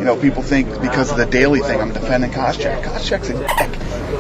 You know, people think because of the daily thing I'm defending Koscheck. Koscheck's a dick.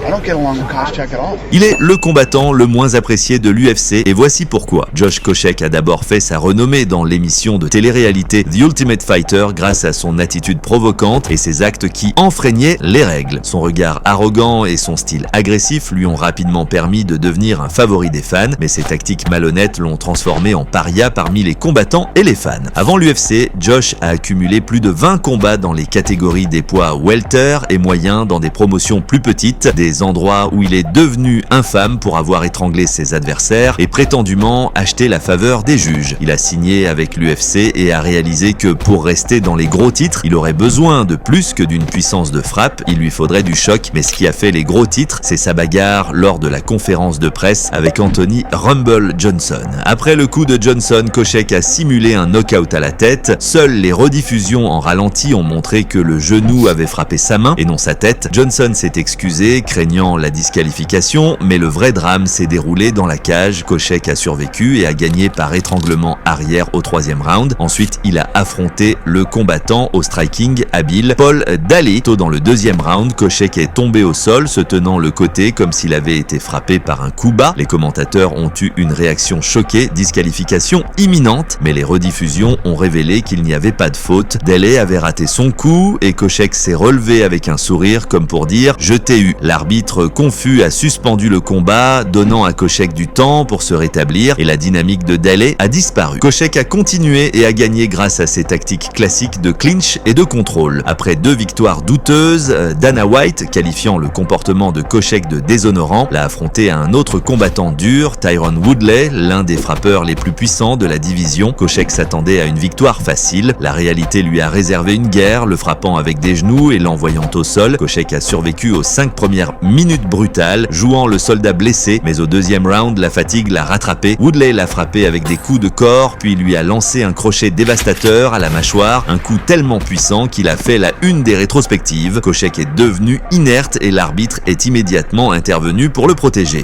I don't get along with Koscheck at all. Il est le combattant le moins apprécié de l'UFC et voici pourquoi. Josh Koscheck a d'abord fait sa renommée dans l'émission de télé-réalité The Ultimate Fighter grâce à son attitude provocante et ses actes qui enfreignaient les règles. Son regard arrogant et son style agressif lui ont rapidement permis de devenir un favori des fans, mais ses tactiques malhonnêtes l'ont transformé en paria parmi les combattants et les fans. Avant l'UFC, Josh a accumulé plus de 20 combats dans les catégories des poids welter et moyens dans des promotions plus petites, des endroits où il est devenu infâme pour avoir étranglé ses adversaires et prétendument acheté la faveur des juges. Il a signé avec l'UFC et a réalisé que pour rester dans les gros titres, il aurait besoin de plus que d'une puissance de frappe, il lui faudrait du choc, mais ce qui a fait les gros titres, c'est sa bagarre lors de la conférence de presse avec Anthony Rumble Johnson. Après le coup de Johnson, Koscheck a simulé un knockout à la tête. Seules les rediffusions en ralenti ont montré que le genou avait frappé sa main et non sa tête. Johnson s'est excusé, craignant la disqualification, mais le vrai drame s'est déroulé dans la cage. Koscheck a survécu et a gagné par étranglement arrière au 3e round. Ensuite, il a affronté le combattant au striking habile Paul Daley. Tôt dans le 2e round, Koscheck est tombé au sol, se tenant le côté comme s'il avait été frappé par un coup bas. Les commentateurs ont eu une réaction choquée, disqualification imminente, mais les rediffusions ont révélé qu'il n'y avait pas de faute. Daley avait raté son coup et Koscheck s'est relevé avec un sourire comme pour dire « Je t'ai eu ». L'arbitre confus a suspendu le combat, donnant à Koscheck du temps pour se rétablir et la dynamique de Daley a disparu. Koscheck a continué et a gagné grâce à ses tactiques classiques de clinch et de contrôle. Après 2 victoires douteuses, Dana White, qualifiant le comportement de Koscheck de déshonorant, l'a affronté à un autre combattant dur, Tyron Woodley, l'un des frappeurs les plus puissants de la division. Koscheck s'attendait à une victoire facile. La réalité lui a réservé une guerre, le frappant avec des genoux et l'envoyant au sol. Koscheck a survécu aux 5 premières minutes brutales, jouant le soldat blessé, mais au 2e round, la fatigue l'a rattrapé. Woodley l'a frappé avec des coups de corps, puis lui a lancé un crochet dévastateur à la mâchoire, un coup tellement puissant qu'il a fait la une des rétrospectives. Koscheck est devenu inerte et l'arbitre est immédiatement intervenu pour le protéger.